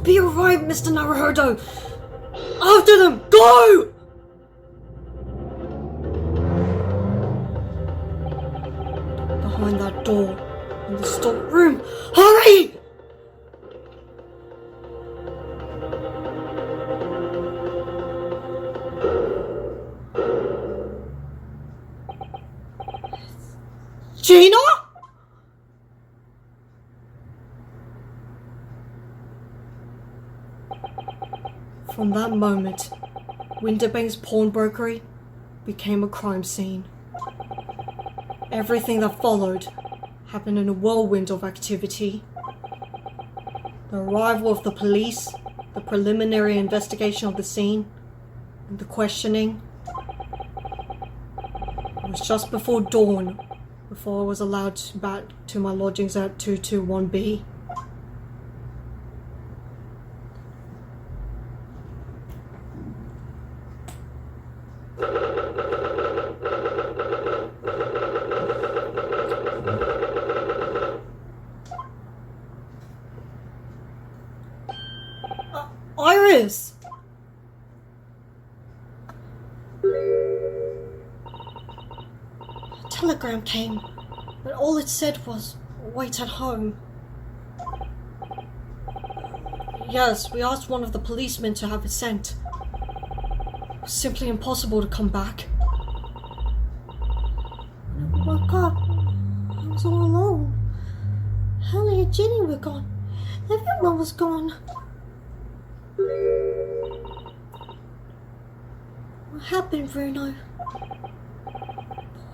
be alright, Mr. Naruhodo! After them! Go! Behind that door, in the storeroom. Hurry! Gina? From that moment, Winterbank's pawnbrokery became a crime scene. Everything that followed happened in a whirlwind of activity. The arrival of the police, the preliminary investigation of the scene, and the questioning. It was just before dawn before I was allowed back to my lodgings at 221B. Iris! A telegram came, but all it said was, wait at home. Yes, we asked one of the policemen to have it sent. It was simply impossible to come back. When I woke up, I was all alone. Hallie and Ginny were gone. Everyone was gone. What happened, Bruno?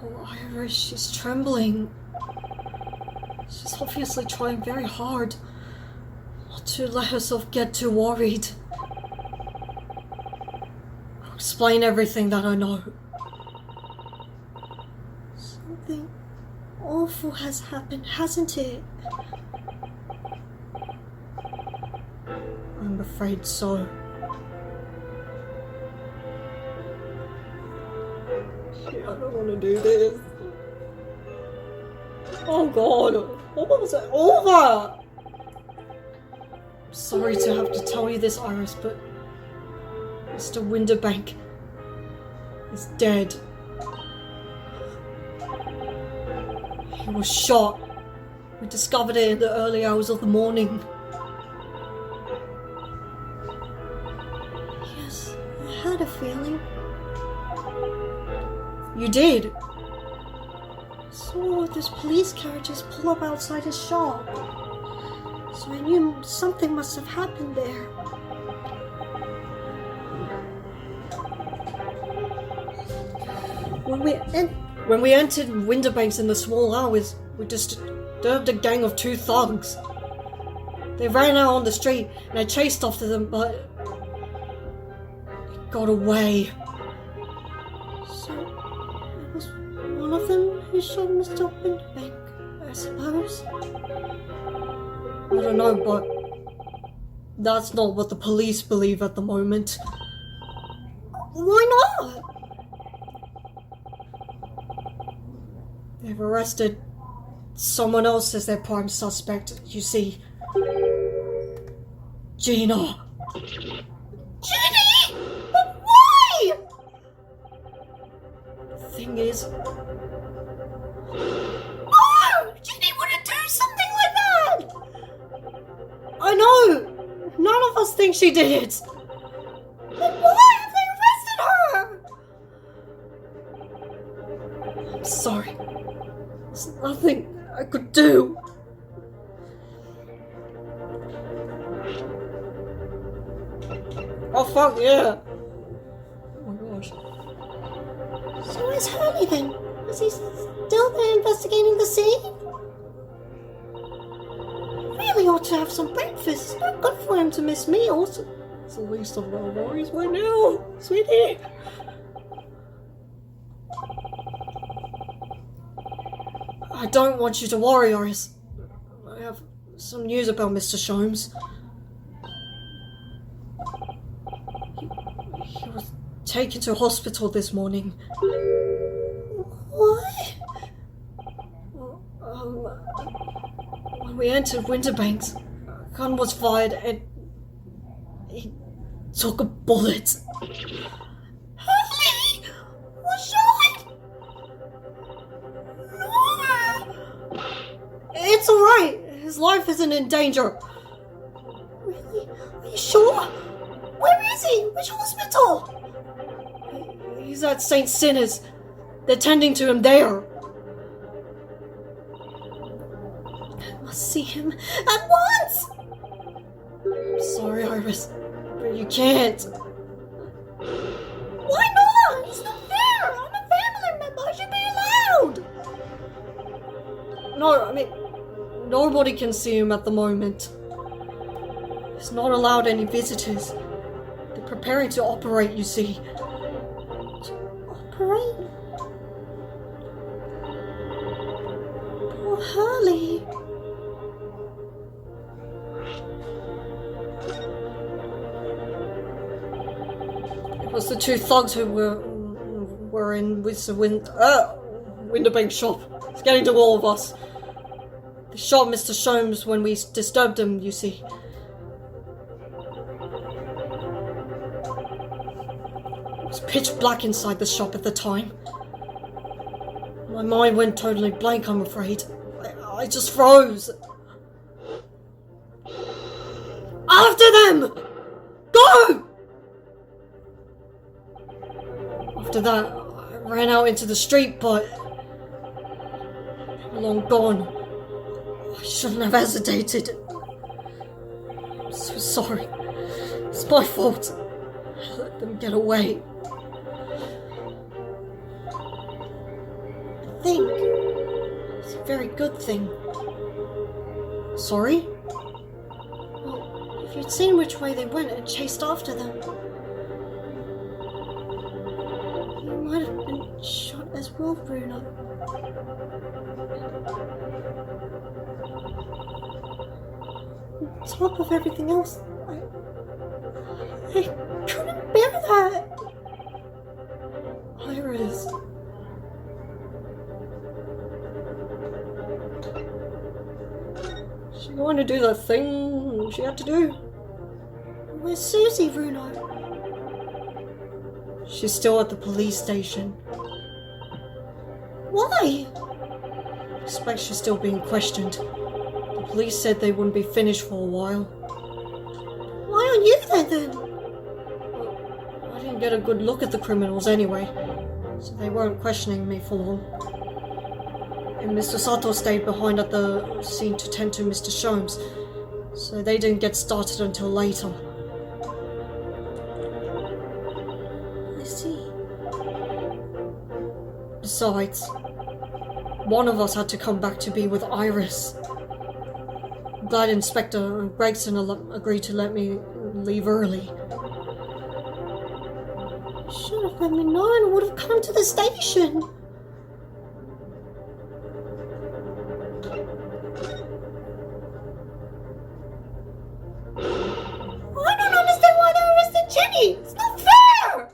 Poor Iris, she's trembling. She's obviously trying very hard not to let herself get too worried. I'll explain everything that I know. Something awful has happened, hasn't it? I'm afraid so. Shit, I don't want to do this. Oh god, what was it over? I'm sorry to have to tell you this, Iris, but Mr. Winterbank is dead. He was shot. We discovered it in the early hours of the morning. Yes, I had a feeling. You did? I saw those police carriages pull up outside his shop. So I knew something must have happened there. When we entered Winterbanks in the small hours, we disturbed a gang of 2 thugs. They ran out on the street and I chased after them, but it got away. So it was one of them who shot Mr. Winterbank, I suppose. I don't know, but that's not what the police believe at the moment. Why not? They've arrested someone else as their prime suspect, you see. Gina! Ginny! But why? The thing is... No! Ginny wouldn't do something like that! I know! None of us think she did it! But why have they arrested her? I'm sorry. There's nothing I could do. Oh fuck yeah! Oh my gosh. So where's Hurley then? Is he still there investigating the scene? Really ought to have some breakfast. It's not good for him to miss meals. It's the least of our worries right now, sweetie. I don't want you to worry, Iris. I have some news about Mr. Sholmes. He was taken to hospital this morning. What? When we entered Winterbanks, a gun was fired and took a bullet. Harley was shot! No! It's alright. His life isn't in danger. Really? Are you sure? Where is he? Which hospital? He's at St. Sinners. They're tending to him there. I must see him at once! I'm sorry, Iris, but you can't. Why not? It's not fair! I'm a family member, I should be allowed! No, I mean, nobody can see him at the moment. He's not allowed any visitors. They're preparing to operate, you see. To operate? Poor Harley. It was the two thugs who were in Winterbank shop. It's getting to all of us. They shot Mr. Sholmes when we disturbed him, you see. It was pitch black inside the shop at the time. My mind went totally blank, I'm afraid. I just froze. After them! Go! After that, I ran out into the street, but they were long gone. I shouldn't have hesitated. I'm so sorry. It's my fault. I let them get away. I think it's a very good thing. Sorry? Well, if you'd seen which way they went and chased after them, you might have been shot as well, Bruno. On top of everything else, I couldn't bear that. Iris. She going to do the thing she had to do? Where's Susie, Bruno? She's still at the police station. Why? I expect she's still being questioned. The police said they wouldn't be finished for a while. Why aren't you there then? Well, I didn't get a good look at the criminals anyway, so they weren't questioning me for long. And Mr. Sato stayed behind at the scene to tend to Mr. Sholmes, so they didn't get started until later. I see. Besides, one of us had to come back to be with Iris. I'm glad Inspector Gregson agreed to let me leave early. You should have let me know and I would have come to the station. I don't understand why they arrested Jenny! It's not fair!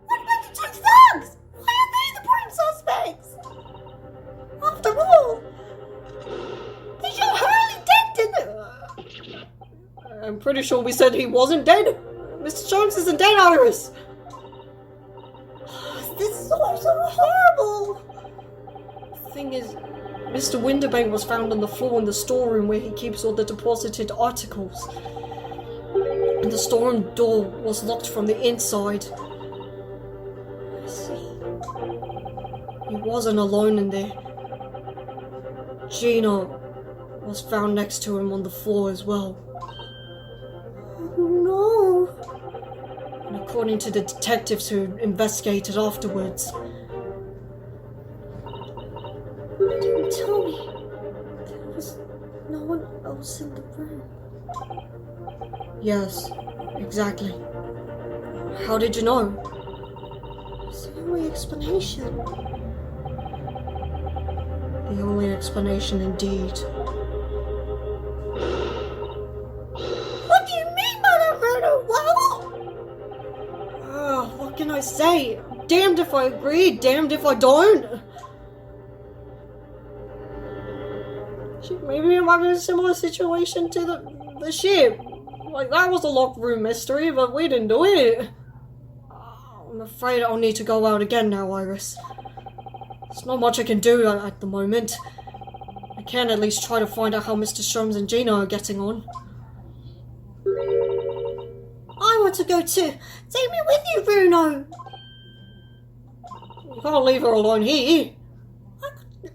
What about the two thugs? Why are they the prime suspects? After all, they shot Harley dead, didn't they? I'm pretty sure we said he wasn't dead. Mr. Sholmes isn't dead, Iris. This is so horrible. The thing is, Mr. Winterbank was found on the floor in the storeroom where he keeps all the deposited articles. And the storeroom door was locked from the inside. I see. He wasn't alone in there. Gina was found next to him on the floor as well. Oh no. And according to the detectives who investigated afterwards, didn't tell me there was no one else in the room. Yes, exactly. How did you know? It's the only explanation. The only explanation indeed. What do you mean by that, Bruno? What can I say? I'm damned if I agree, damned if I don't. Maybe it might be a similar situation to the ship. Like, that was a locked room mystery, but we didn't do it. I'm afraid I'll need to go out again now, Iris. There's not much I can do at the moment. I can at least try to find out how Mr. Sholmes and Gina are getting on. I want to go too. Take me with you, Bruno. You can't leave her alone here.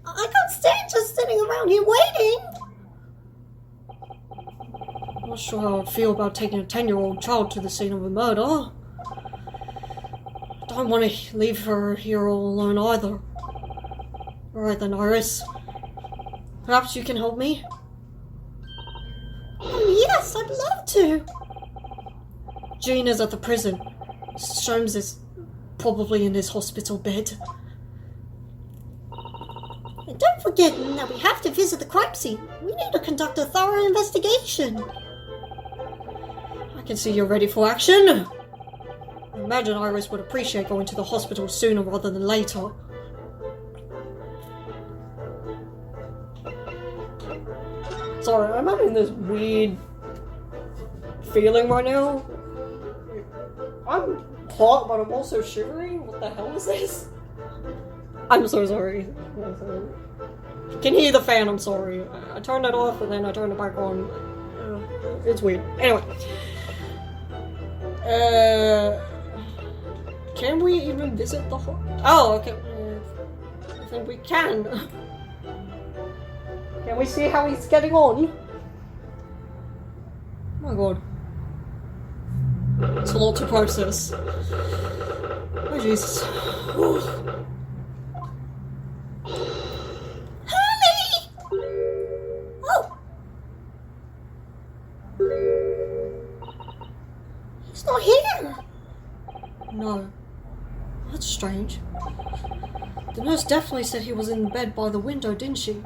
I can't stand just sitting around here waiting. I'm not sure how I'd feel about taking a 10-year-old child to the scene of a murder. I don't want to leave her here all alone either. Alright then, Iris. Perhaps you can help me? Oh, yes, I'd love to. Gina's at the prison. Mr. Sholmes is probably in his hospital bed. And don't forget that we have to visit the crime scene. We need to conduct a thorough investigation. I can see you're ready for action. I imagine Iris would appreciate going to the hospital sooner rather than later. Sorry, I'm having this weird feeling right now. I'm hot, but I'm also shivering. What the hell is this? I'm so sorry. You can hear the fan, I'm sorry. I turned it off and then I turned it back on. It's weird. Anyway. Can we even visit the Oh, okay. I think we can. Can we see how he's getting on? Oh my god. It's a lot to process. Oh Jesus. Honey! Oh! He's not here! No. That's strange. The nurse definitely said he was in bed by the window, didn't she?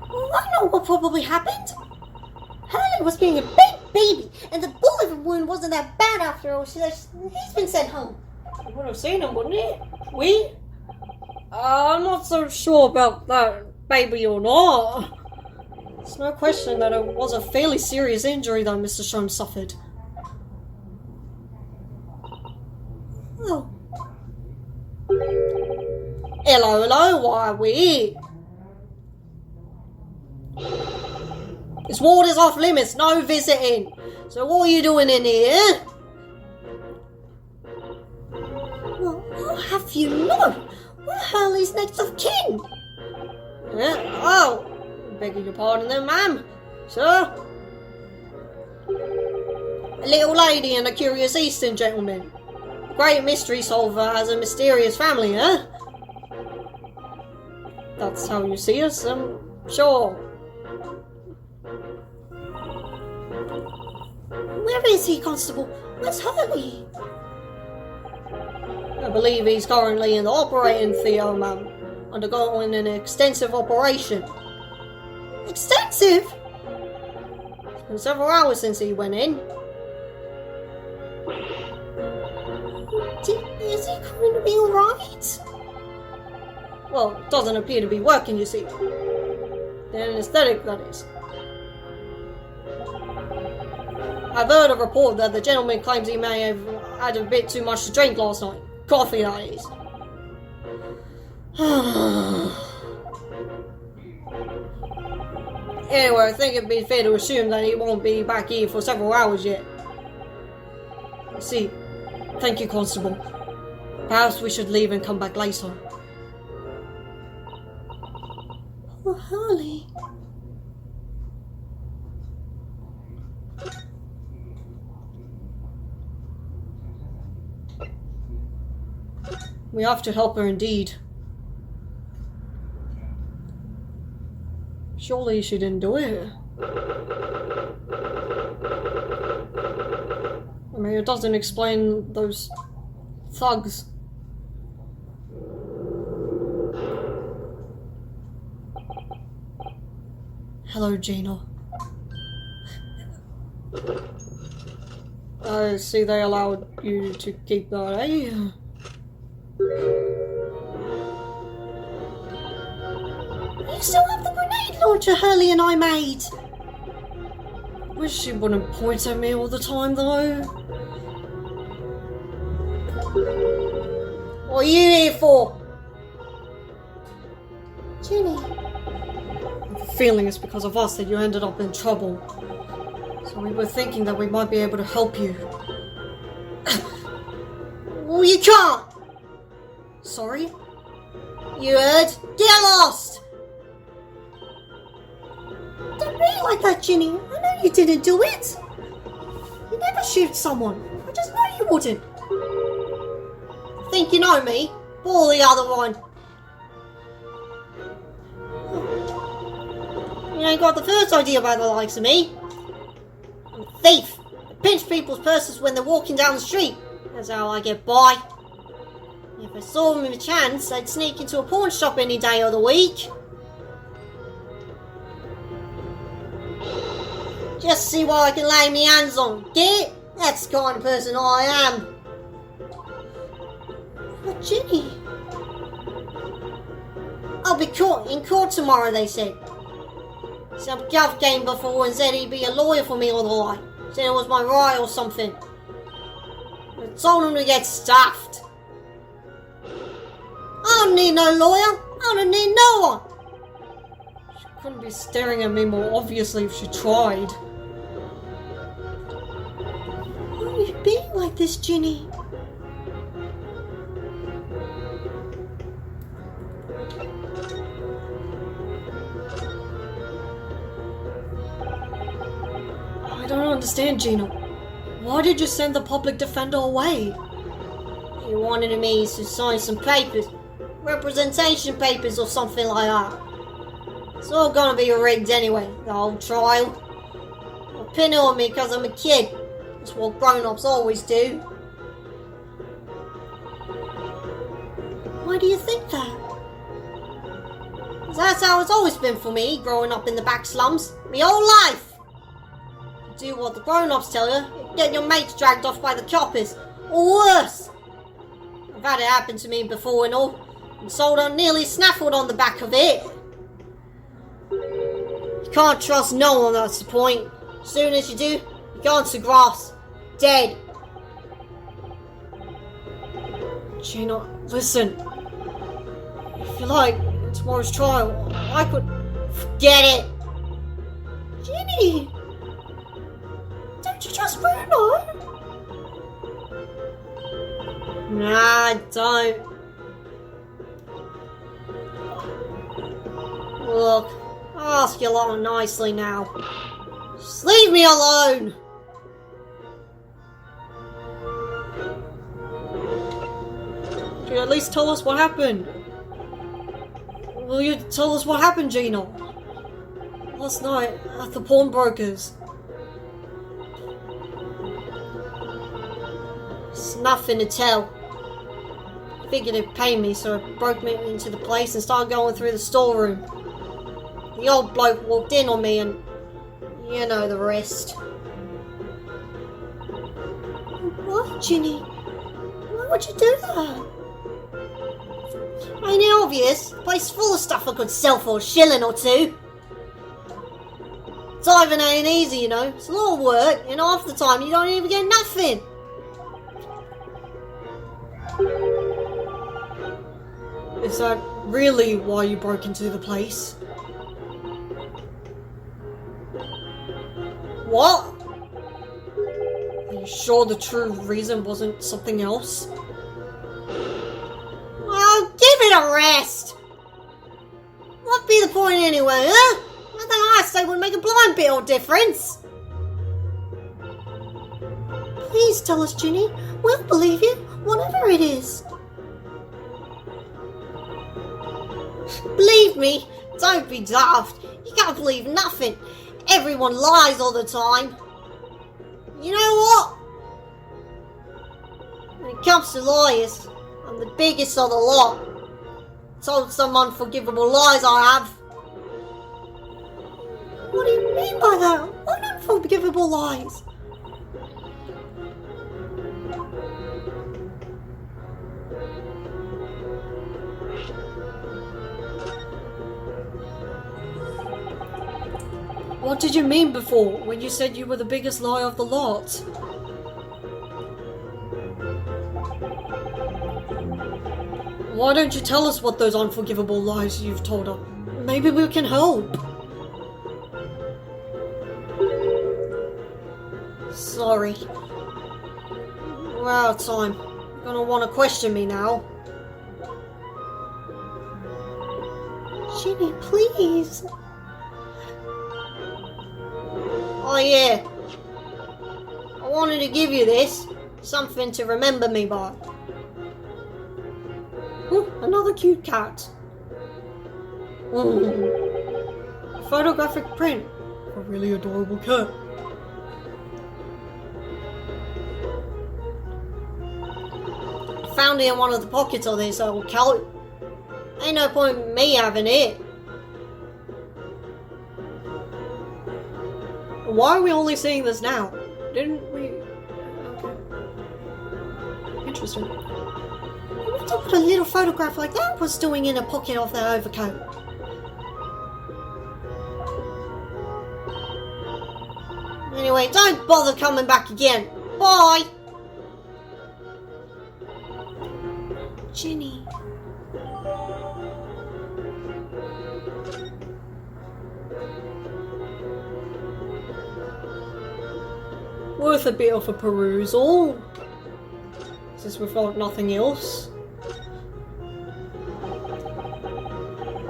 Well, I know what probably happened. Hurley was being a big baby, and the bullet wound wasn't that bad after all. He's been sent home. You would have seen him, wouldn't it? We? I'm not so sure about that baby or not. There's no question that it was a fairly serious injury that Mr. Sholmes suffered. Oh. Hello, why are we here? This ward is off limits, no visiting. So what are you doing in here? Well, I'll have you know, we're Hurley's next of kin. Oh, begging your pardon then, ma'am. Sir? A little lady and a curious Eastern gentleman. A great mystery solver has a mysterious family, huh? That's how you see us, I'm sure. Where is he, Constable? Where's Hurley? I believe he's currently in the operating theatre, ma'am. Undergoing an extensive operation. Extensive? It's been several hours since he went in. Is he going to be alright? Well, it doesn't appear to be working, you see. The anesthetic, that is. I've heard a report that the gentleman claims he may have had a bit too much to drink last night. Coffee, that is. Anyway, I think it'd be fair to assume that he won't be back here for several hours yet. I see. Thank you, Constable. Perhaps we should leave and come back later. Oh, Hurley. We have to help her indeed. Surely she didn't do it. I mean, it doesn't explain those thugs. Hello, Gina. I see they allowed you to keep that, eh? You still have the grenade? grenade launcher Hurley and I made. Wish she wouldn't point at me all the time, though. What are you here for? Ginny. I have a feeling it's because of us that you ended up in trouble. So we were thinking that we might be able to help you. Well, you can't! Sorry? You heard? Get lost! Don't be like that, Ginny. I know you didn't do it. You never shoot someone. I just know you wouldn't. Think you know me? Or the other one? You ain't got the first idea about the likes of me. I'm a thief. I pinch people's purses when they're walking down the street. That's how I get by. If I saw them with a chance, I'd sneak into a pawn shop any day of the week. Just see what I can lay my hands on. Get it? That's the kind of person I am. But Ginny... I'll be in court tomorrow, they said. Some gov came before and said he'd be a lawyer for me all the way. Said it was my right or something. I told him to get stuffed. I don't need no lawyer. I don't need no one. She couldn't be staring at me more obviously if she tried. Why are you being like this, Ginny? I don't understand, Gina. Why did you send the public defender away? He wanted me to sign some papers. Representation papers or something like that. It's all gonna be rigged anyway, the whole trial. They'll pin it on me because I'm a kid. That's what grown-ups always do. Why do you think that? 'Cause that's how it's always been for me, growing up in the back slums. My whole life! You do what the grown-ups tell you, you get your mates dragged off by the coppers. Or worse! I've had it happen to me before and all. And sold out nearly snaffled on the back of it. You can't trust no one, that's the point. As soon as you do, you're gone to grass. Dead. Gina, listen. If you like, in tomorrow's trial, I could... Forget it! Ginny! Don't you trust Bruno? Nah, I don't. Look, I'll ask you a lot nicely now. Just leave me alone! Can you at least tell us what happened? Will you tell us what happened, Gina? Last night, at the pawnbrokers. It's nothing to tell. Figured they'd pay me, so I broke me into the place and started going through the storeroom. The old bloke walked in on me and... you know the rest. Why, Ginny? Why would you do that? Ain't it obvious? The place full of stuff I could sell for a shilling or two. Diving ain't easy, you know. It's a lot of work, and half the time you don't even get nothing. Is that really why you broke into the place? What? Are you sure the true reason wasn't something else? Oh, give it a rest! What'd be the point anyway, huh? Nothing I say would make a blind bit of difference. Please tell us, Ginny. We'll believe you, whatever it is. Believe me, don't be daft. You can't believe nothing. Everyone lies all the time. You know what? When it comes to liars, I'm the biggest of the lot. Told some unforgivable lies I have. What do you mean by that? What unforgivable lies? What did you mean before, when you said you were the biggest liar of the lot? Why don't you tell us what those unforgivable lies you've told us? Maybe we can help. Sorry. We're out of time. You're gonna want to question me now. Ginny, please. Oh yeah. I wanted to give you this. Something to remember me by. Ooh, another cute cat. A photographic print. A really adorable cat. Found it in one of the pockets of this old coat. Ain't no point in me having it. Why are we only seeing this now? Didn't we? Okay. Interesting. What would a little photograph like that was doing in a pocket of their overcoat? Anyway, don't bother coming back again. Bye! Ginny. Worth a bit of a perusal, since we've got nothing else.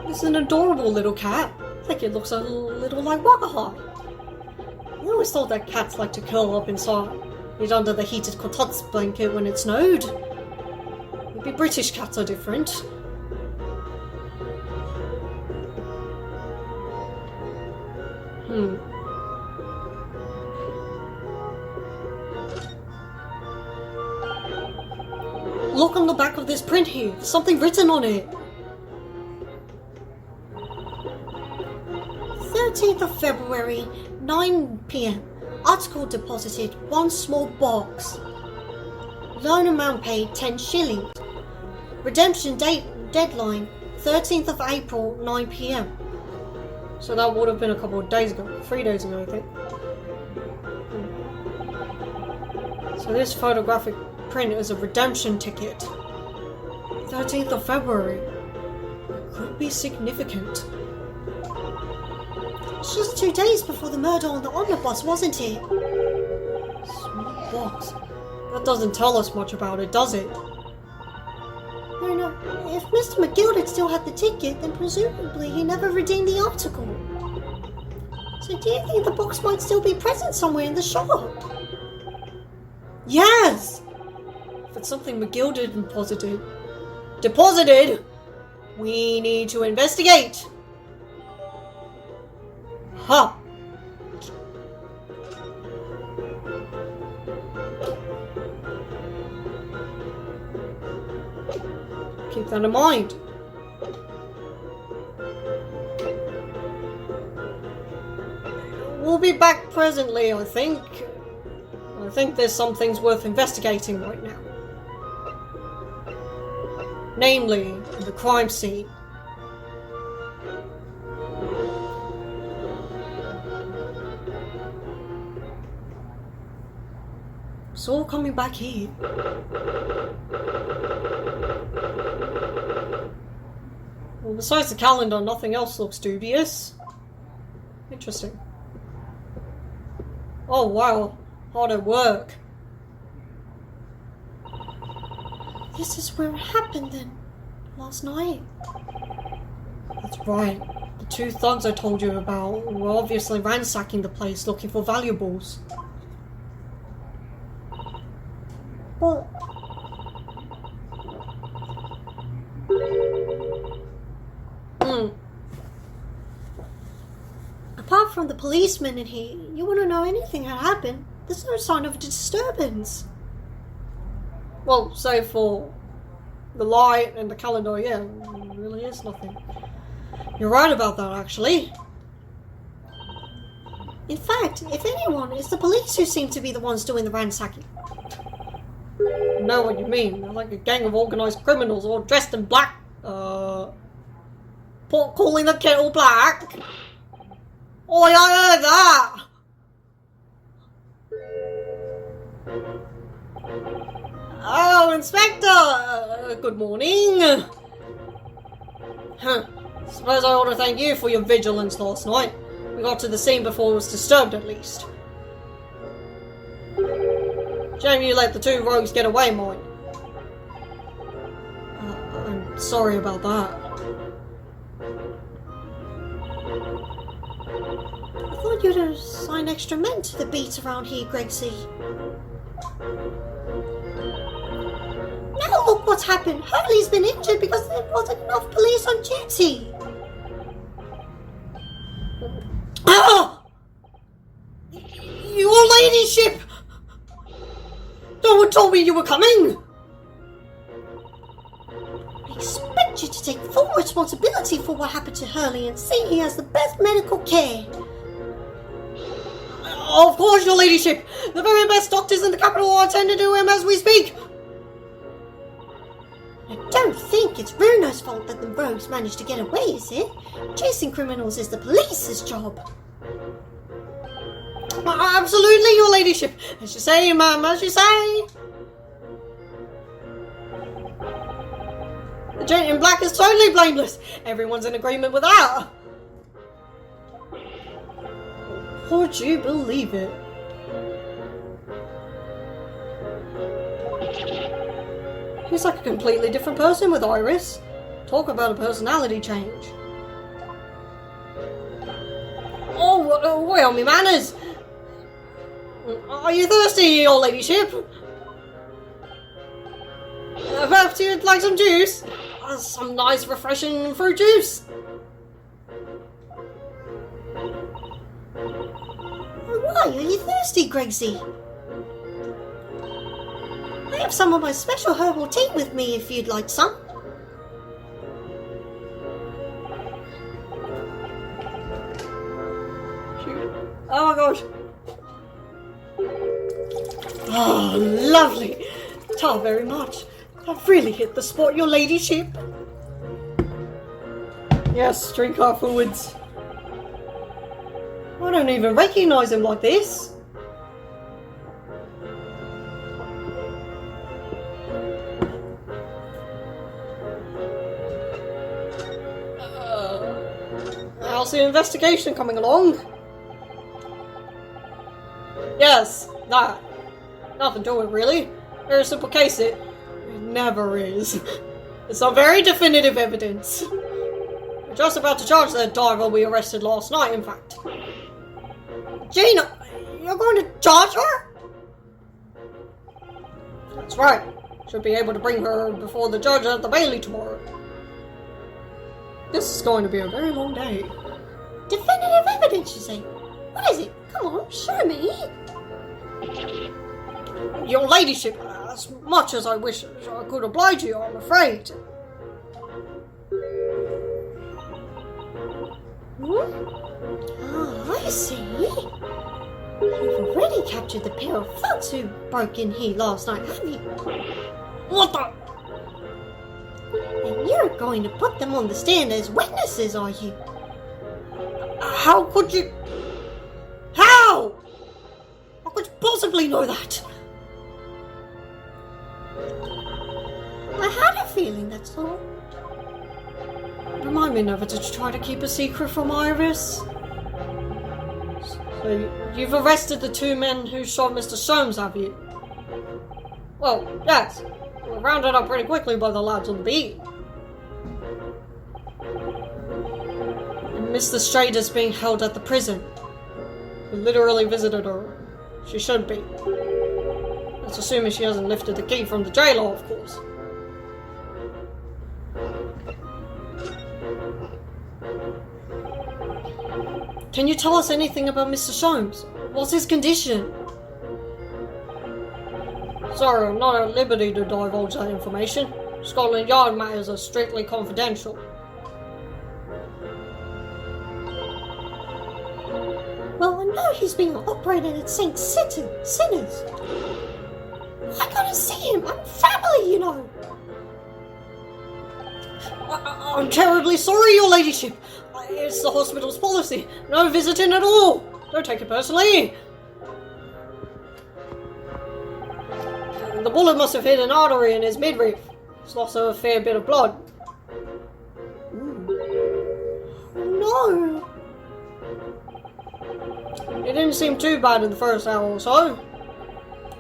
It's an adorable little cat. I think it looks a little like Wakahai. I always thought that cats like to curl up inside it under the heated kotatsu blanket when it snowed. Maybe British cats are different. Look on the back of this print here. There's something written on it. 13th of February, 9 PM. Article deposited, 1 small box. Loan amount paid, 10 shillings. Redemption date deadline, 13th of April, 9 PM. So that would have been a couple of days ago. 3 days ago, I think. So this photographic print is a redemption ticket. 13th of February. It could be significant. It's just 2 days before the murder on the omnibus, wasn't it? Small box. That doesn't tell us much about it, does it? No. If Mr. McGill still had the ticket, then presumably he never redeemed the article. So do you think the box might still be present somewhere in the shop? Yes! If it's something McGill deposited, we need to investigate. Huh. Keep that in mind. We'll be back presently, I think. I think there's some things worth investigating right now. Namely, the crime scene. It's all coming back here. Well, besides the calendar, nothing else looks dubious. Interesting. Oh wow, hard at work. This is where it happened then, last night. That's right. The 2 thugs I told you about were obviously ransacking the place looking for valuables. But... Apart from the policeman in here, you wouldn't know anything had happened. There's no sign of a disturbance. Well, save for the light and the calendar, yeah, there really is nothing. You're right about that, actually. In fact, if anyone, it's the police who seem to be the ones doing the ransacking. I know what you mean. They're like a gang of organised criminals all dressed in black. Calling the kettle black. Oh, I heard that! Oh, Inspector! Good morning! Suppose I ought to thank you for your vigilance last night. We got to the scene before it was disturbed, at least. Shame you let the two rogues get away, mate. I'm sorry about that. I thought you'd assign extra men to the beat around here, Gregsy. Now look what's happened. Hurley's been injured because there wasn't enough police on duty. Ah! Your ladyship! No one told me you were coming! I expect you to take full responsibility for what happened to Hurley and see he has the best medical care. Of course, your ladyship! The very best doctors in the capital are attending to him as we speak! I don't think it's Bruno's fault that the rogues managed to get away, is it? Chasing criminals is the police's job. Absolutely, your ladyship. As you say, ma'am, as you say. The gent in black is totally blameless. Everyone's in agreement with that. Would you believe it? He's like a completely different person with Iris. Talk about a personality change. Oh, well, me manners. Are you thirsty, your ladyship? Perhaps you'd like some juice? Some nice refreshing fruit juice. Why are you thirsty, Gregsy? I have some of my special herbal tea with me if you'd like some. Oh my gosh. Oh, lovely. Tar very much. I've really hit the spot, your ladyship. Yes, drink afterwards. I don't even recognise him like this. How's the investigation coming along? Yes, that. Nothing to it, really. Very simple case, it never is. It's some very definitive evidence. We're just about to charge that diver we arrested last night, in fact. Gina, you're going to charge her? That's right. Should be able to bring her before the judge at the Bailey tomorrow. This is going to be a very long day. Definitive evidence, you say? What is it? Come on, show me. Your ladyship, as much as I wish I could oblige you, I'm afraid. Ah, I see. You've already captured the pair of thugs who broke in here last night, haven't you? What the? And you're going to put them on the stand as witnesses, are you? How could you? How? How could you possibly know that? I had a feeling, that's all. Remind me never to try to keep a secret from Iris. So, you've arrested the two men who shot Mr. Soames, have you? Well, yes. We were rounded up pretty quickly by the lads on the beat. And Mr. Strader's being held at the prison. We literally visited her. She should be. That's assuming she hasn't lifted the key from the jailer, of course. Can you tell us anything about Mr. Soames? What's his condition? Sorry, I'm not at liberty to divulge that information. Scotland Yard matters are strictly confidential. Well, I know he's being operated at St. Sinners. I gotta see him. I'm family, you know. I'm terribly sorry, your ladyship. It's the hospital's policy. No visiting at all. Don't take it personally. The bullet must have hit an artery in his midriff. He's lost a fair bit of blood. No. It didn't seem too bad in the first hour or so.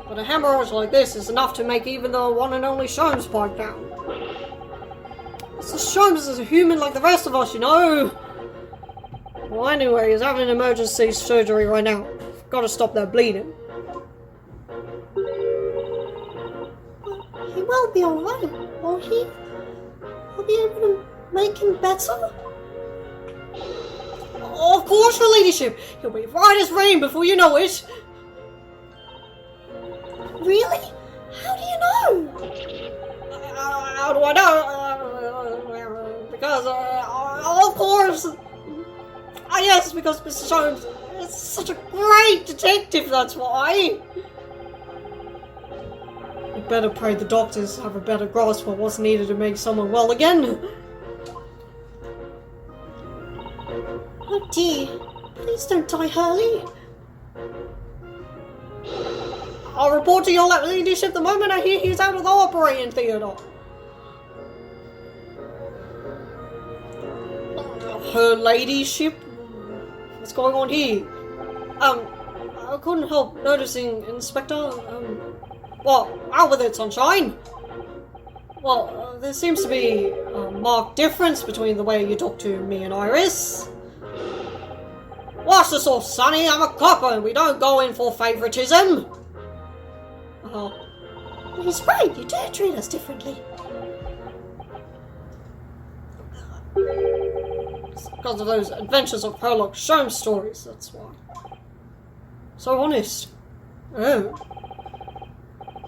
But a hemorrhage like this is enough to make even the one and only Sholmes pipe down. Mr. Sholmes is a human like the rest of us, you know. Well, anyway, he's having emergency surgery right now. Gotta stop that bleeding. He will be alright, won't he? I'll be able to make him better? Of course, your ladyship! He'll be right as rain before you know it! Really? How do you know? How do I know? Because, of course! Yes, because Mr. Sholmes is such a great detective, that's why! You better pray the doctors have a better grasp of what's needed to make someone well again. Oh dear, please don't die, Hurley. I'll report to your ladyship the moment I hear he's out of the operating theatre. Her ladyship? What's going on here? I couldn't help noticing, Inspector. Well, out with it, sunshine. Well, there seems to be a marked difference between the way you talk to me and Iris. What's this all, Sonny? I'm a copper and we don't go in for favoritism. He's right, you do treat us differently. It's because of those Adventures of Sherlock Sholmes stories, that's why. So honest. Oh.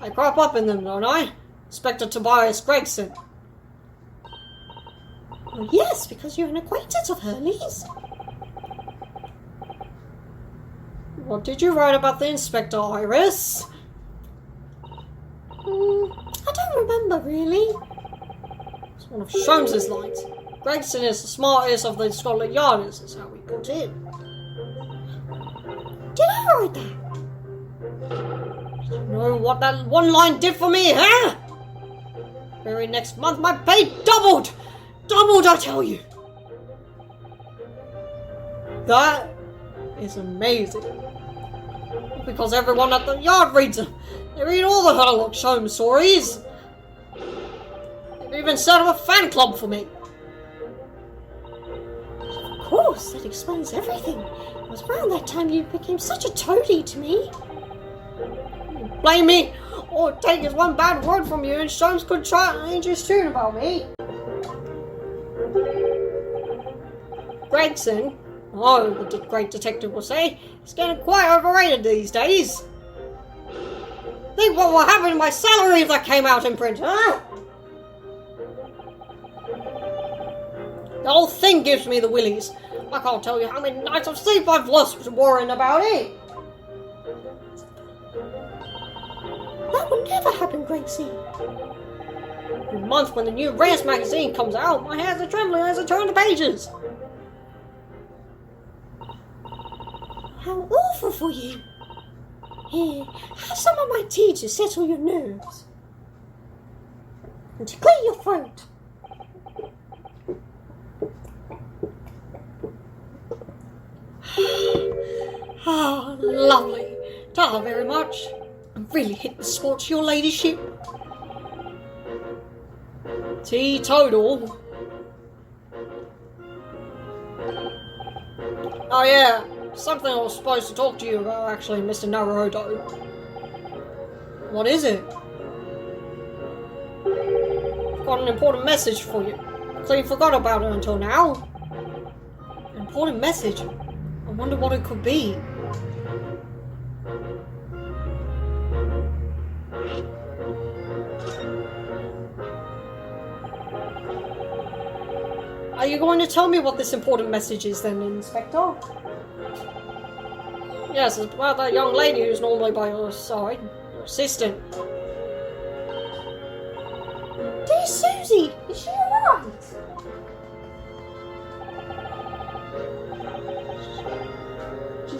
I crop up in them, don't I? Inspector Tobias Gregson. Well, yes, because you're an acquaintance of Hurley's. What did you write about the Inspector, Iris? I don't remember, really. It's one of Sholmes' lines. Gregson is the smartest of the Scotland Yarders, is how we put it. Did I write that? You know what that one line did for me, huh? Very next month my pay doubled! Doubled, I tell you! That is amazing. Because everyone at the yard reads them. They read all the Sherlock Sholmes stories. They've even set up a fan club for me. Of course, that explains everything. It was around that time you became such a toady to me. Blame me, or take his one bad word from you and Sholmes could change his tune about me. Gregson, oh, the great detective will say, is getting quite overrated these days. Think what will happen to my salary if that came out in print, huh? The whole thing gives me the willies. I can't tell you how many nights of sleep I've lost worrying about it. That would never happen, Gracie. In a month when the new Rance magazine comes out, my hands are trembling as I turn the pages. How awful for you. Here, have some of my tea to settle your nerves. And to clear your throat. Ah, lovely. Thank you very much. I'm really hitting the spot, your ladyship. Teetotal. Oh yeah, something I was supposed to talk to you about actually, Mr. Naruto. What is it? I've got an important message for you. I clearly forgot about it until now. An important message? I wonder what it could be. Are you going to tell me what this important message is then, Inspector? Yes, it's about that young lady who's normally by your side. Your assistant. Dear Susie, is she alright?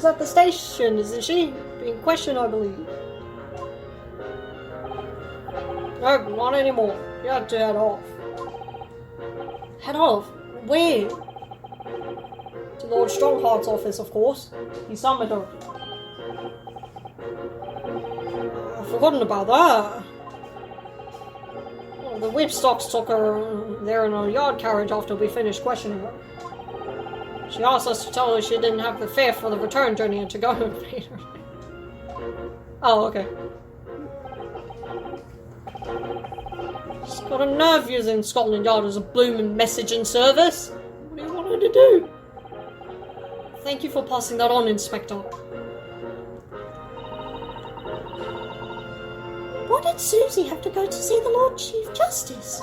at the station, isn't she? Being questioned, I believe. No, not anymore. You have to head off. Head off? Where? To Lord Strongheart's office, of course. He summoned her. I've forgotten about that. Well, the Whipstocks took her there in a yard carriage after we finished questioning her. She asked us to tell her she didn't have the fare for the return journey and to go and pay her. Oh, okay. She's got a nerve using Scotland Yard as a blooming messaging service. What do you want her to do? Thank you for passing that on, Inspector. Why did Susie have to go to see the Lord Chief Justice?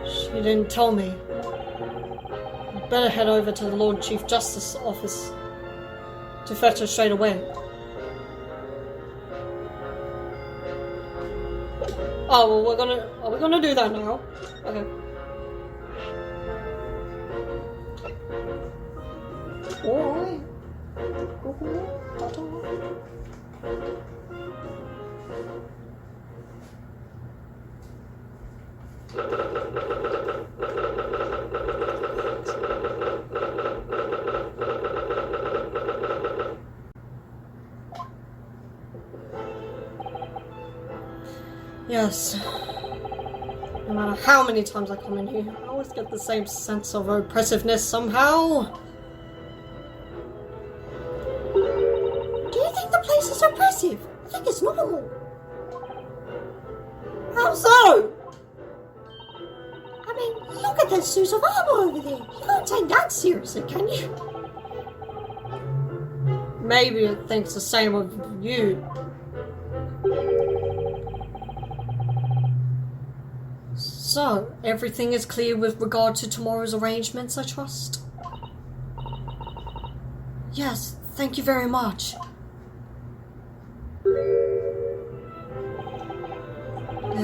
She didn't tell me. You'd better head over to the Lord Chief Justice's office to fetch her straight away. Oh, well, are we gonna do that now? Okay. Alright. Yes. No matter how many times I come in here, I always get the same sense of oppressiveness somehow. Do you think the place is oppressive? I think it's normal. How so? I mean, look at that suit of armor over there. You can't take that seriously, can you? Maybe it thinks the same of you. So, everything is clear with regard to tomorrow's arrangements, I trust? Yes, thank you very much. There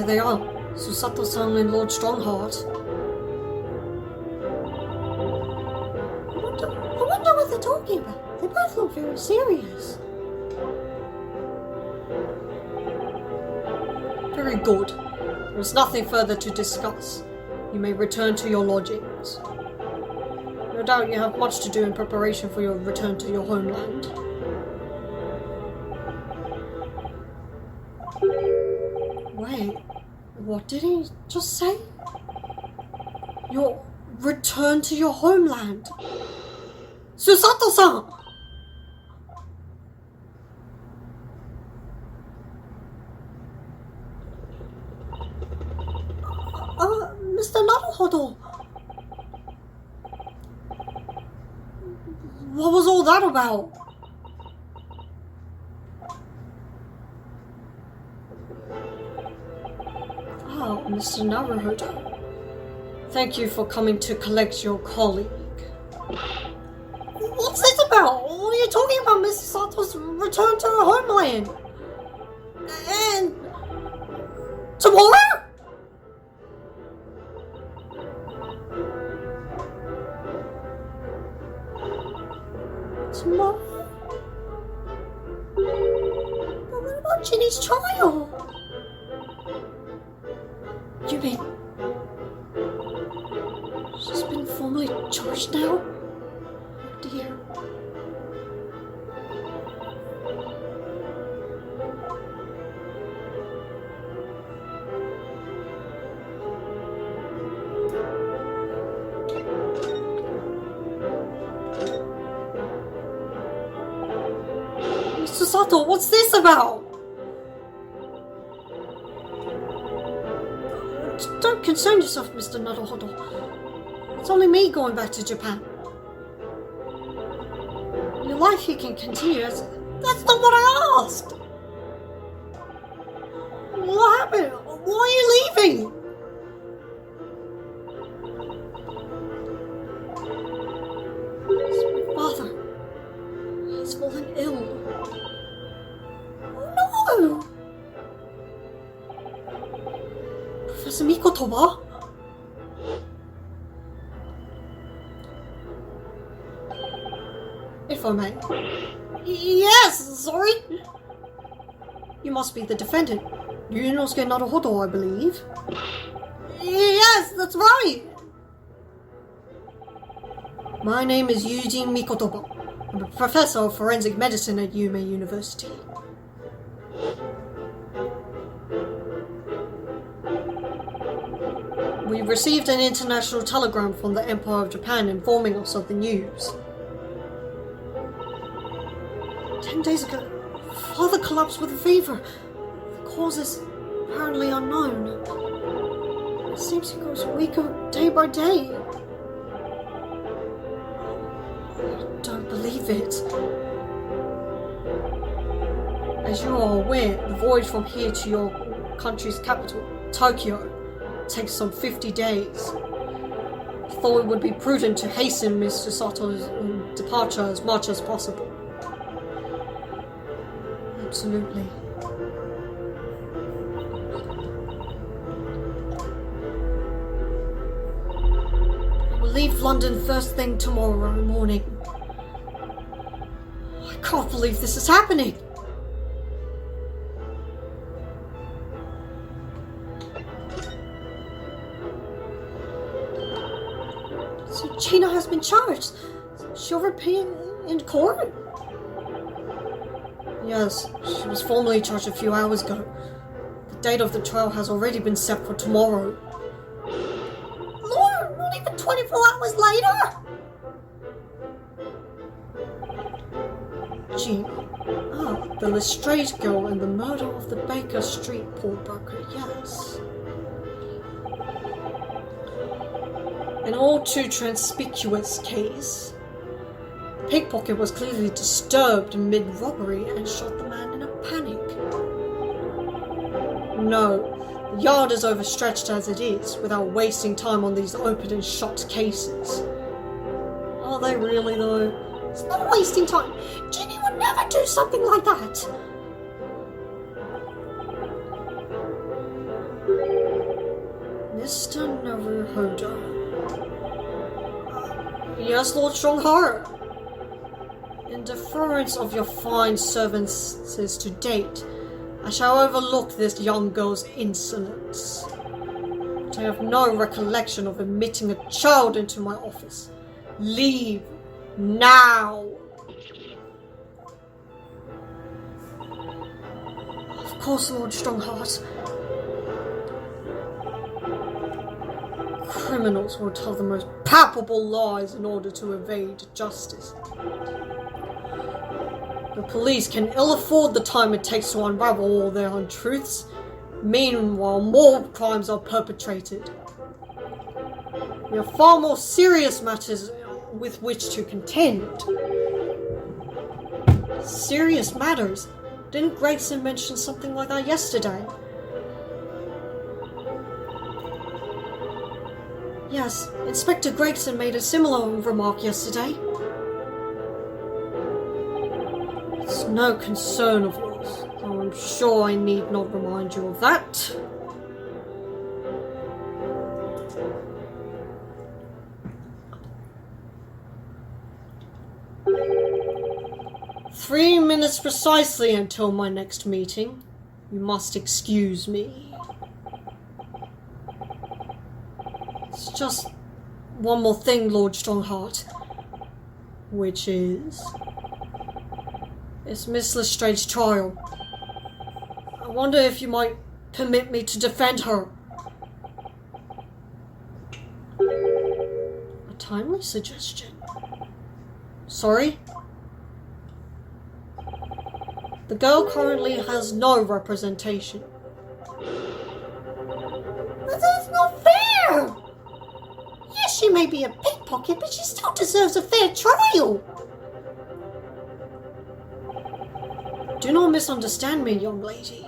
they are, Susato-san and Lord Strongheart. I wonder what they're talking about. They both look very serious. Very good. There is nothing further to discuss. You may return to your lodgings. No doubt you have much to do in preparation for your return to your homeland. Wait, what did he just say? Your return to your homeland? Susato-san! Mr. Naruhodo! What was all that about? Oh, Mr. Naruhodo. Thank you for coming to collect your colleague. What's this about? What are you talking about, Mr. Sato's return to her homeland? And... tomorrow? Tomorrow? But what about Ginny's trial? You mean she's been formally charged now? Oh dear. Sato, what's this about? Don't concern yourself, Mr. Naruhodo. It's only me going back to Japan. Your life here can continue as... That's not what I asked! What happened? Why are you leaving? It's my father. He's fallen ill. No! Professor Mikotoba? if I may. Yes, sorry. You must be the defendant. Yunosuke Naruhodo, I believe. Yes, that's right. My name is Eugene Mikotoba. I'm a professor of forensic medicine at Yume University. We received an international telegram from the Empire of Japan informing us of the news. 10 days ago, father collapsed with a fever. The cause is apparently unknown. It seems he grows weaker day by day. I don't believe it. As you are aware, the voyage from here to your country's capital, Tokyo, takes some 50 days. I thought it would be prudent to hasten Mr. Sato's departure as much as possible. Absolutely. I will leave London first thing tomorrow morning. I can't believe this is happening. So Gina has been charged. She'll appear in court? Yes, she was formally charged a few hours ago. The date of the trial has already been set for tomorrow. Lord, not even 24 hours later? Gina. Ah, the Lestrade girl and the murder of the Baker Street pawnbroker, yes. An all too conspicuous case. The pickpocket was clearly disturbed mid-robbery and shot the man in a panic. No, the yard is overstretched as it is, without wasting time on these open and shut cases. Are they really, though? It's not wasting time. Ginny would never do something like that. Mr. Naruhodo. Yes, Lord Strongheart. In deference of your fine services to date, I shall overlook this young girl's insolence. But I have no recollection of admitting a child into my office. Leave now. Of course, Lord Strongheart. Criminals will tell the most palpable lies in order to evade justice. The police can ill afford the time it takes to unravel all their untruths. Meanwhile, more crimes are perpetrated. We have far more serious matters with which to contend. Serious matters? Didn't Gregson mention something like that yesterday? Yes, Inspector Gregson made a similar remark yesterday. It's no concern of yours, though I'm sure I need not remind you of that. "3 minutes precisely until my next meeting. You must excuse me." It's just one more thing, Lord Strongheart. Which is... it's Miss Lestrade's trial. I wonder if you might permit me to defend her. A timely suggestion. Sorry? The girl currently has no representation. But that's not fair! Yes, she may be a pickpocket, but she still deserves a fair trial. Do not misunderstand me, young lady.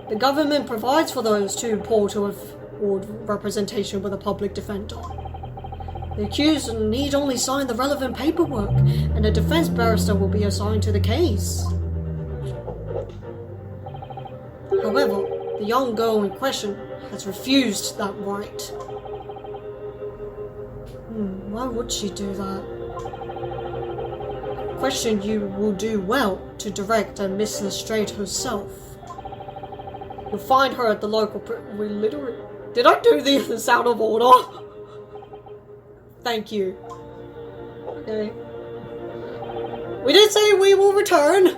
The government provides for those too poor to afford representation with a public defender. The accused need only sign the relevant paperwork, and a defense barrister will be assigned to the case. However, the young girl in question has refused that right. Why would she do that? question you will do well to direct at Miss Lestrade herself. You'll find her at the local we literally... Did I do this out of order? Thank you. Okay. We did say we will return.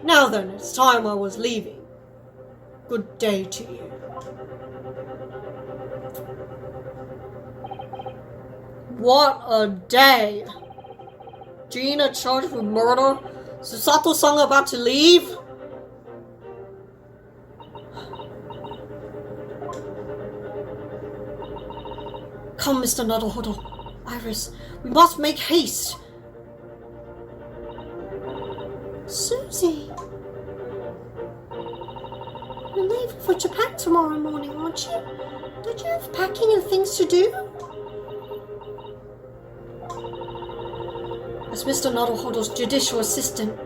Now then, it's time I was leaving. Good day to you. What a day! Gina charged with murder? Susato-san about to leave? Come, Mr. Naruhodo. Iris, we must make haste. Susie. You're leaving for Japan tomorrow morning, aren't you? Don't you have packing and things to do? As Mr. Naruhodo's judicial assistant,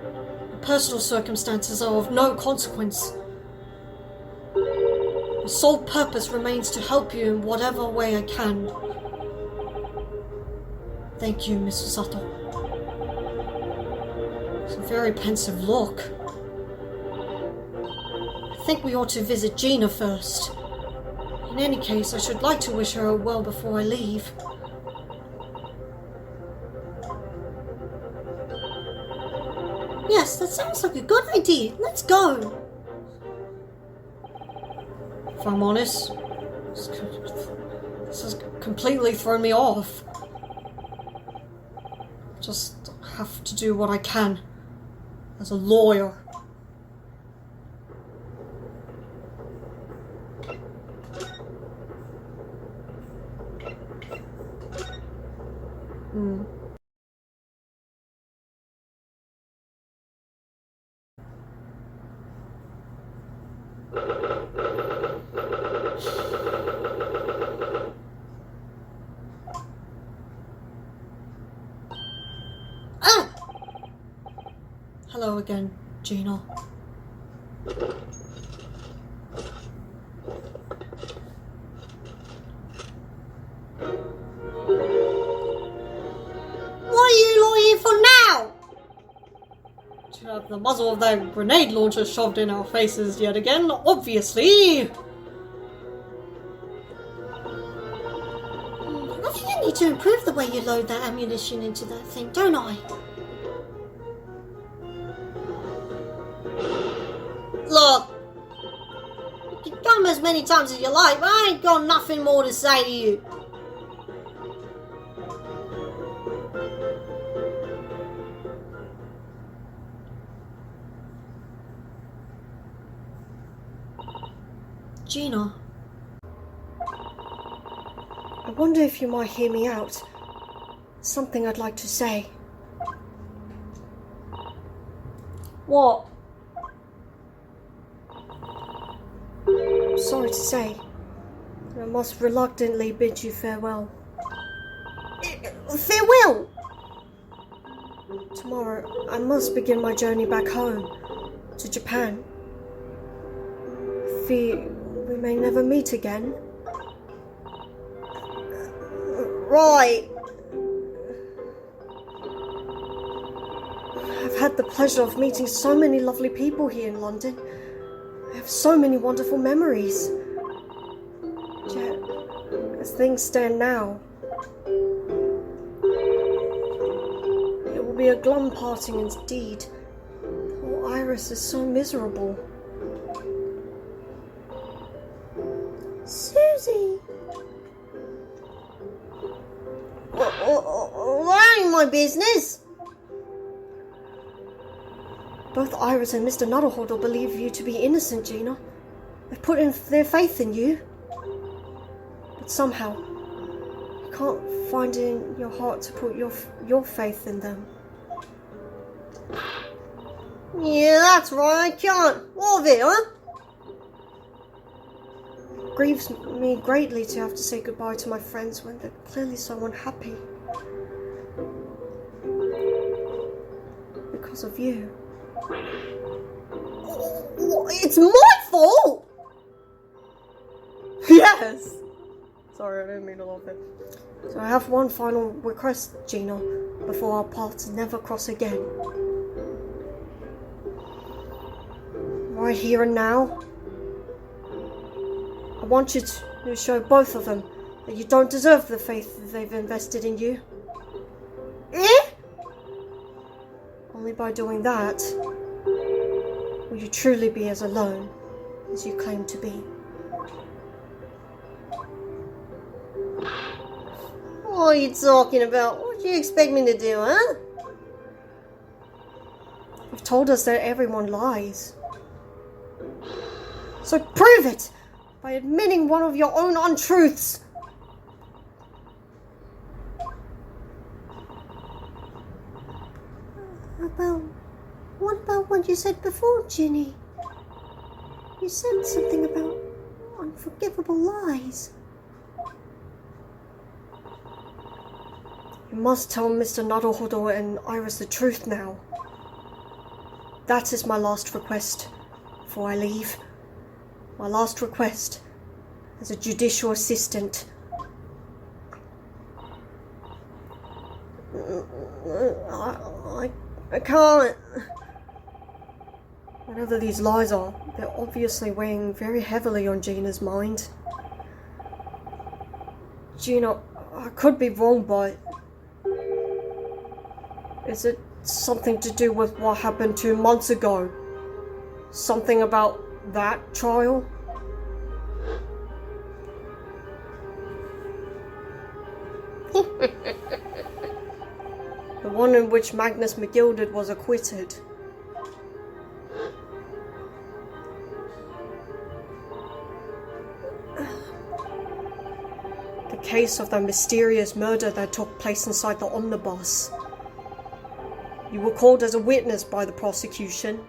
personal circumstances are of no consequence. My sole purpose remains to help you in whatever way I can. Thank you, Miss Susato. It's a very pensive look. I think we ought to visit Gina first. In any case, I should like to wish her well before I leave. Yes, that sounds like a good idea. Let's go. If I'm honest, this has completely thrown me off. Just have to do what I can as a lawyer. Hello again, Gina. What are you lot here for now? To have the muzzle of that grenade launcher shoved in our faces yet again, obviously. I think I need to improve the way you load that ammunition into that thing, don't I? Look, you can come as many times as you like, but I ain't got nothing more to say to you. Gina, I wonder if you might hear me out. Something I'd like to say. What? Sorry to say, I must reluctantly bid you farewell. Farewell! Tomorrow, I must begin my journey back home, to Japan. I fear we may never meet again. Right. I've had the pleasure of meeting so many lovely people here in London. I have so many wonderful memories. Yet, as things stand now, it will be a glum parting indeed. Poor Iris is so miserable. Susie! That ain't my business! Both Iris and Mr. Naruhodo believe you to be innocent, Gina. They've put in their faith in you. But somehow, you can't find it in your heart to put your faith in them. Yeah, that's right, I can't. What of it, huh? It grieves me greatly to have to say goodbye to my friends when they're clearly so unhappy. Because of you. It's my fault! Yes! Sorry, I didn't mean to laugh it. So I have one final request, Gina, before our paths never cross again. Right here and now, I want you to show both of them that you don't deserve the faith that they've invested in you. Only by doing that will you truly be as alone as you claim to be. What are you talking about? What do you expect me to do, huh? You've told us that everyone lies. So prove it by admitting one of your own untruths. What about what you said before, Ginny? You said something about unforgivable lies. You must tell Mr. Naruhodo and Iris the truth now. That is my last request before I leave. My last request as a judicial assistant. I can't. Whatever these lies are, they're obviously weighing very heavily on Gina's mind. Gina, I could be wrong, but is it something to do with what happened 2 months ago? Something about that trial? The one in which Magnus McGilded was acquitted. The case of the mysterious murder that took place inside the omnibus. You were called as a witness by the prosecution.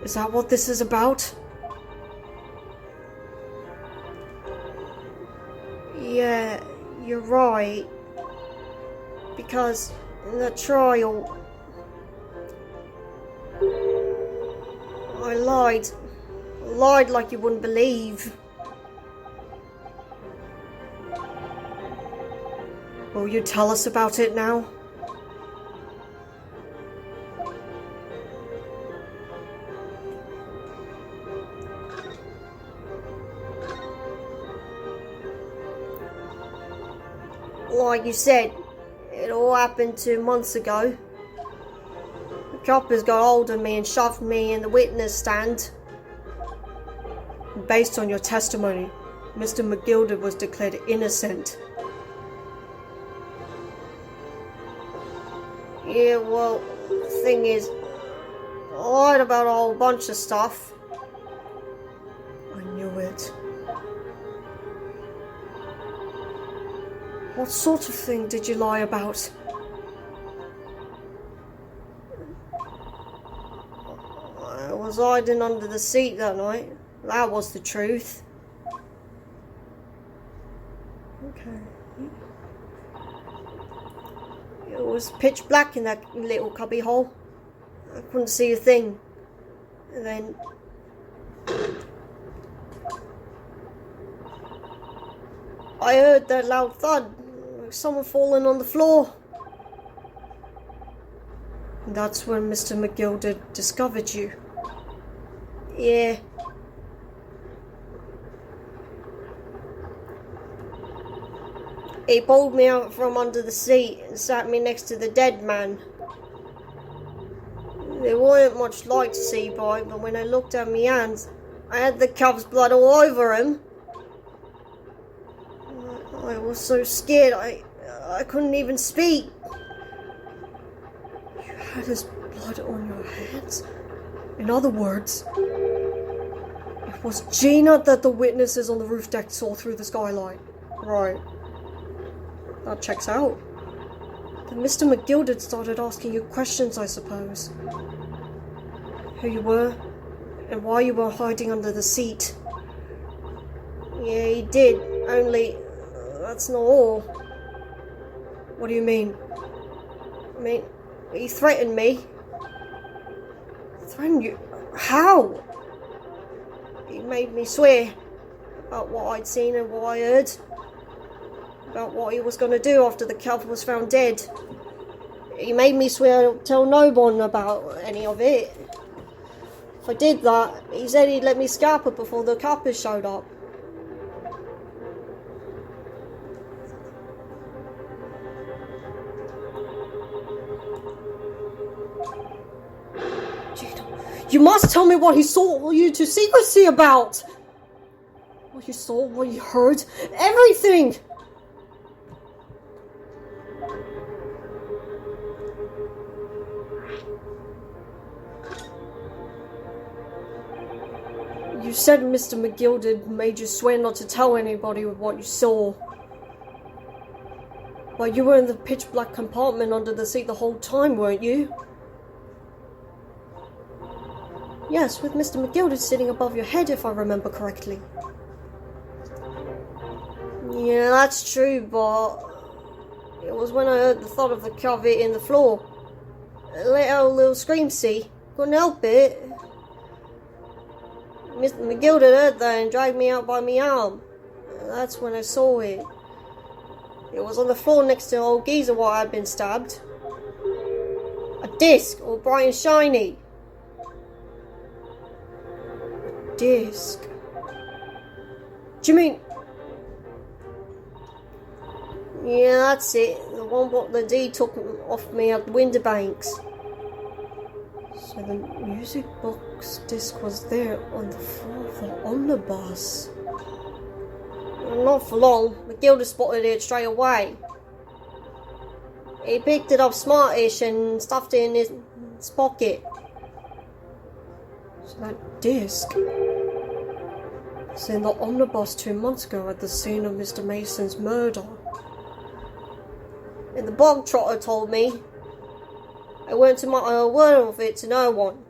Is that what this is about? Yeah, you're right. Because in the trial, I lied. I lied like you wouldn't believe. Will you tell us about it now? Like you said, it all happened 2 months ago. The coppers got hold of me and shoved me in the witness stand. Based on your testimony, Mr. McGilded was declared innocent. Yeah, well, the thing is, I lied about a whole bunch of stuff. I knew it. What sort of thing did you lie about? I was hiding under the seat that night. That was the truth. Okay. It was pitch black in that little cubby hole. I couldn't see a thing. And then I heard that loud thud. Someone falling on the floor. And that's when Mr. McGilded discovered you. Yeah. He pulled me out from under the seat and sat me next to the dead man. There weren't much light to see by, but when I looked at my hands, I had the cub's blood all over him. I was so scared, I couldn't even speak. You had his blood on your hands? In other words, it was Gina that the witnesses on the roof deck saw through the skylight. Right. That checks out. Then Mr. McGilded started asking you questions, I suppose. Who you were, and why you were hiding under the seat. Yeah, he did, only that's not all. What do you mean? I mean, he threatened me. Threatened you? How? He made me swear about what I'd seen and what I heard. About what he was going to do after the cub was found dead. He made me swear to tell no one about any of it. If I did that, he said he'd let me scalp it before the coppers showed up. You must tell me what he saw you to secrecy about! What you saw, what you heard, everything! You said Mr. McGilded made you swear not to tell anybody what you saw. Well, you were in the pitch black compartment under the seat the whole time, weren't you? Yes, with Mr. McGilded sitting above your head, if I remember correctly. Yeah, that's true, but it was when I heard the thud of the cub hitting the floor. I let out a little scream, see? Couldn't help it. Mr. McGilded heard that and dragged me out by my arm. That's when I saw it. It was on the floor next to the old geezer where I'd been stabbed. A disc, all bright and shiny. A disc? Do you mean... Yeah, that's it. The one what the D took off me at Winterbanks. So the music box disc was there on the floor of the omnibus. Not for long. McGilder spotted it straight away. He picked it up smartish and stuffed it in his pocket. So that disc was in the omnibus 2 months ago at the scene of Mr. Mason's murder. And the bog trotter told me. I went to my word of it to no one.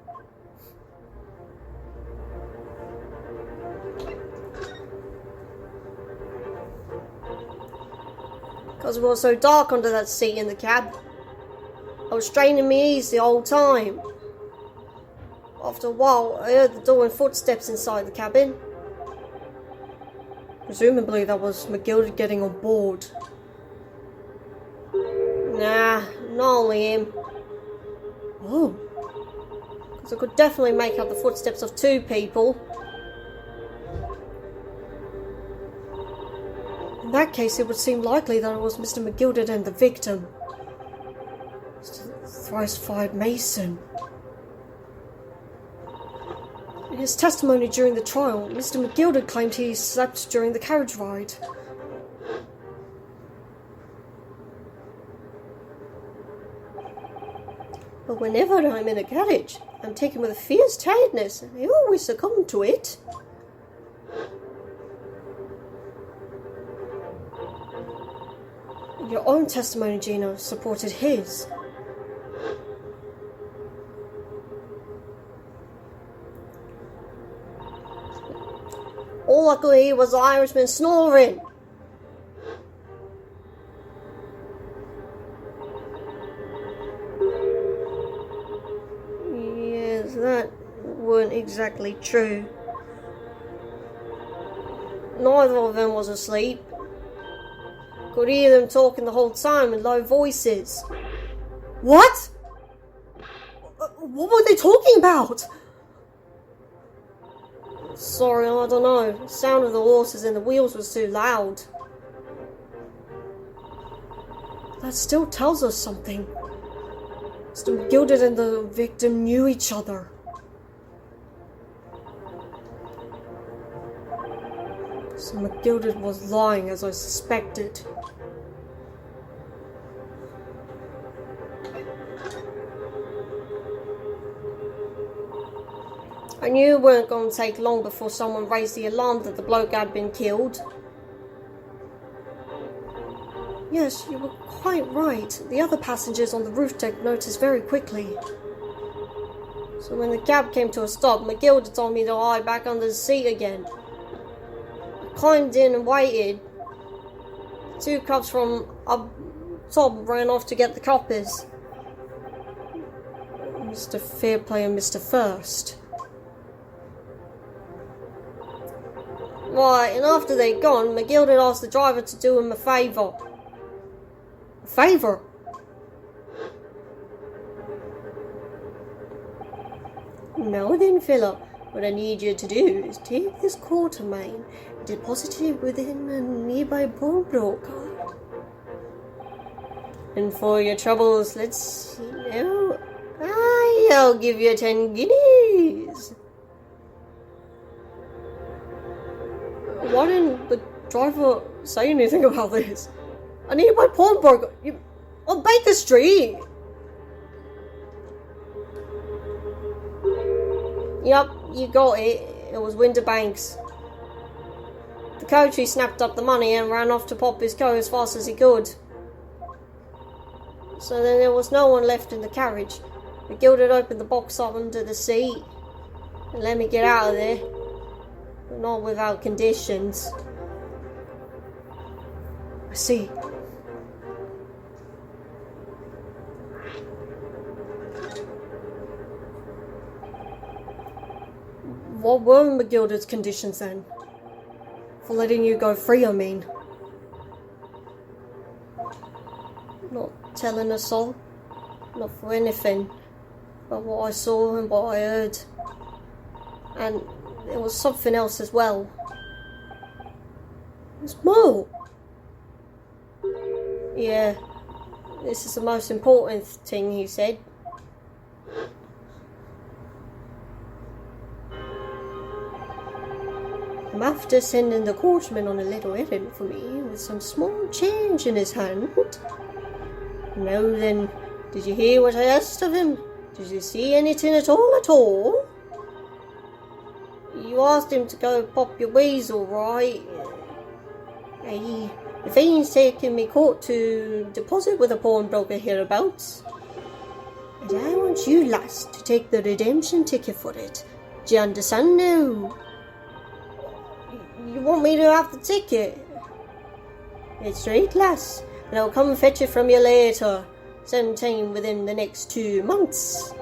Because it was so dark under that seat in the cab. I was straining my ears the whole time. After a while, I heard the door and footsteps inside the cabin. Presumably that was McGilded getting on board. Nah, not only him. Oh. Because I could definitely make out the footsteps of 2 people. In that case, it would seem likely that it was Mr. McGilded and the victim. Thrice-fired Mason. In his testimony during the trial, Mr. McGilded claimed he slept during the carriage ride. But whenever I'm in a carriage, I'm taken with a fierce tiredness, and I always succumb to it. Your own testimony, Gino, supported his. All I could hear was the Irishman snoring. Yes, that weren't exactly true. Neither of them was asleep. Could hear them talking the whole time in low voices. What? What were they talking about? Sorry, I don't know. The sound of the horses and the wheels was too loud. That still tells us something. Mr. McGilded and the victim knew each other. So McGilded was lying as I suspected. I knew it weren't going to take long before someone raised the alarm that the bloke had been killed. Yes, you were quite right. The other passengers on the roof deck noticed very quickly. So when the cab came to a stop, McGilded told me to lie back under the seat again. I climbed in and waited. 2 cops from up top ran off to get the coppers. Mr. Fairplay and Mr. First. Right, and after they'd gone, McGill had asked the driver to do him a favour. A favour? Now then, Philip, what I need you to do is take this Quartermain and deposit it within a nearby pawnbroker. And for your troubles, let's see now. I'll give you 10 guineas. Why didn't the driver say anything about this? I need my pawnbroker on Baker Street. Yep, you got it. It was Winterbanks. The coachee snapped up the money and ran off to pop his coat as fast as he could. So then there was no one left in the carriage. McGill had opened the box up under the seat and let me get out of there. But not without conditions. I see. What were McGilda's conditions then? For letting you go free, I mean. Not telling us all. Not for anything. But what I saw and what I heard. And there was something else as well. There's more. Yeah. This is the most important thing, he said. I'm after sending the Quartermain on a little errand for me with some small change in his hand. Now then, did you hear what I asked of him? Did you see anything at all? You asked him to go pop your weasel, right? Hey, the fiend's taking me court to deposit with a pawnbroker hereabouts. And I want you, lass, to take the redemption ticket for it. Do you understand now? You want me to have the ticket? It's right, lass, and I'll come fetch it from you later, sometime within the next 2 months,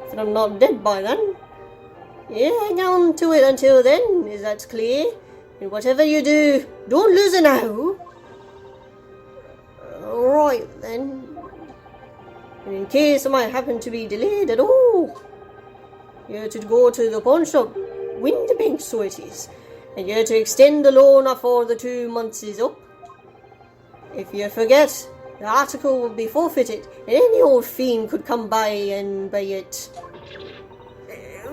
if I'm not dead by then. Yeah, hang on to it until then, is that clear? And whatever you do, don't lose it now. Alright then. And in case I might happen to be delayed at all, you're to go to the pawn shop, Winterbank so it is, and you're to extend the loan after the 2 months is up. If you forget, the article will be forfeited, and any old fiend could come by and buy it. I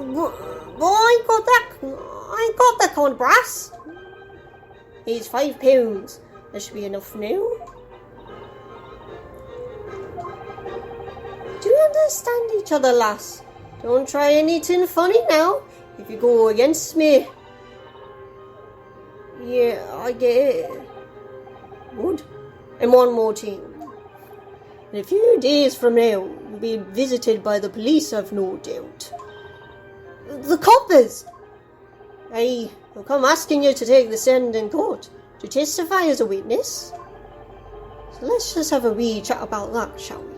ain't got that kind of brass. It's £5. That should be enough now. Do you understand each other, lass? Don't try anything funny now, if you go against me. Yeah, I get it. Good. And one more thing. In a few days from now, you'll be visited by the police, I've no doubt. The coppers! Hey, they'll come asking you to take the stand in court, to testify as a witness. So let's just have a wee chat about that, shall we?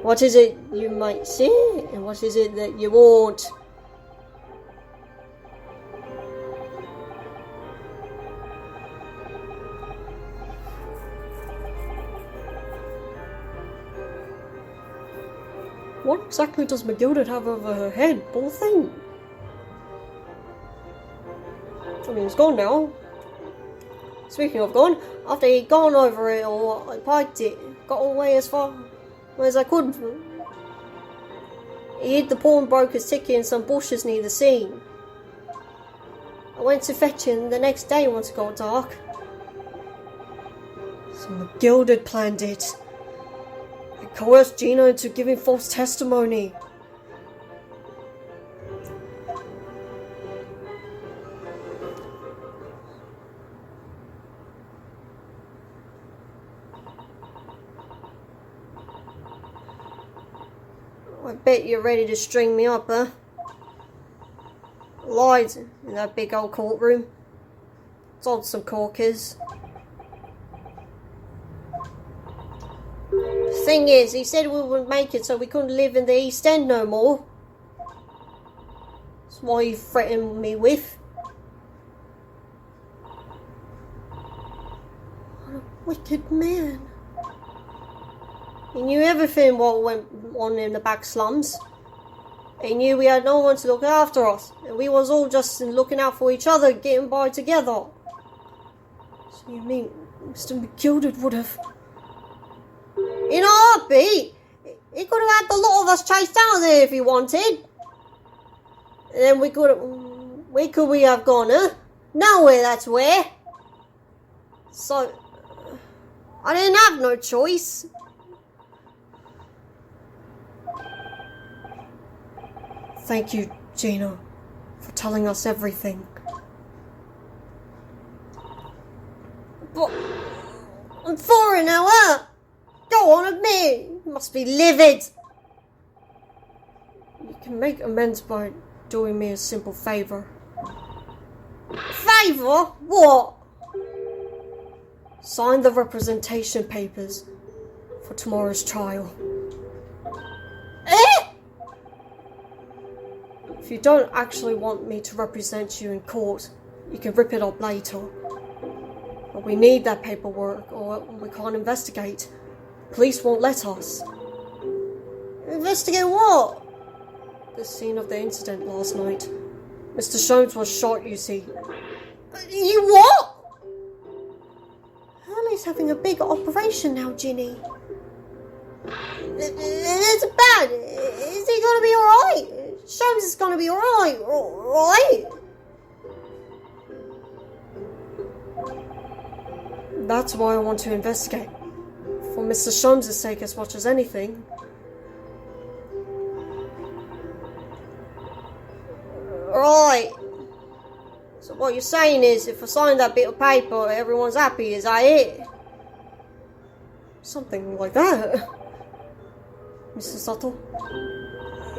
What is it you might say, and what is it that you won't? What exactly does McGilded have over her head, poor thing? I mean, it's gone now. Speaking of gone, after he'd gone over it all, I piked it, got away as far as I could. He hid the pawnbroker's ticket in some bushes near the scene. I went to fetch him the next day once it got dark. So McGilded planned it. They coerced Gina into giving false testimony. I bet you're ready to string me up, huh? Lied in that big old courtroom. Told some corkers. The thing is, he said we wouldn't make it so we couldn't live in the East End no more. That's what he threatened me with. What a wicked man. He knew everything what went on in the back slums. He knew we had no one to look after us, and we was all just looking out for each other, getting by together. So you mean Mr. McGilded would have... In a heartbeat! He could have had the lot of us chased out there if he wanted. And then where could we have gone, huh? Nowhere, that's where. So, I didn't have no choice. Thank you, Gina, for telling us everything. But I'm foreign now, huh? Go on, admit. You must be livid. You can make amends by doing me a simple favour. Favour? What? Sign the representation papers for tomorrow's trial. If you don't actually want me to represent you in court, you can rip it up later. But we need that paperwork or we can't investigate. Police won't let us. Investigate what? The scene of the incident last night. Mr. Sholmes was shot, you see. You what? Hurley's having a big operation now, Ginny. It's bad. Is he gonna be alright? Sholmes is gonna be alright, right? That's why I want to investigate. For Mr. Sholmes' sake as much as anything. Right. So what you're saying is, if I sign that bit of paper, everyone's happy, is that it? Something like that. Mr. Suttle?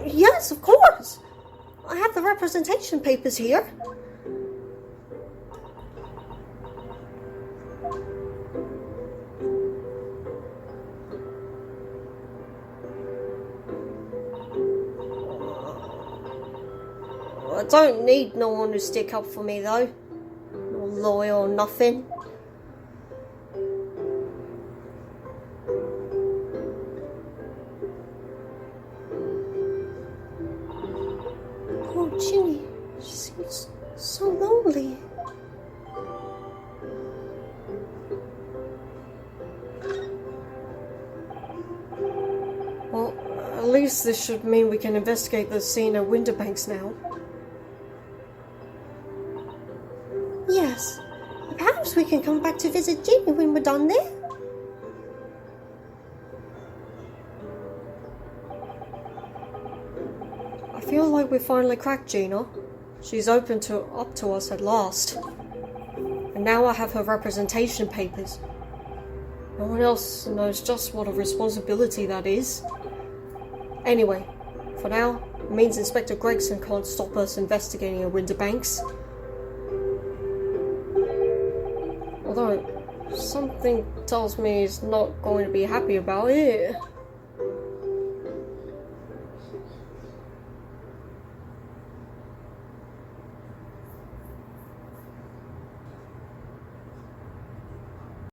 Yes, of course. I have the representation papers here. I don't need no one to stick up for me, though. No lawyer or nothing. Poor Ginny. She seems so lonely. Well, at least this should mean we can investigate the scene at Winterbanks now. Yes. Perhaps we can come back to visit Ginny when we're done there. I feel like we finally cracked Gina. She's up to us at last. And now I have her representation papers. No one else knows just what a responsibility that is. Anyway, for now, it means Inspector Gregson can't stop us investigating at Winterbanks. Although, something tells me he's not going to be happy about it.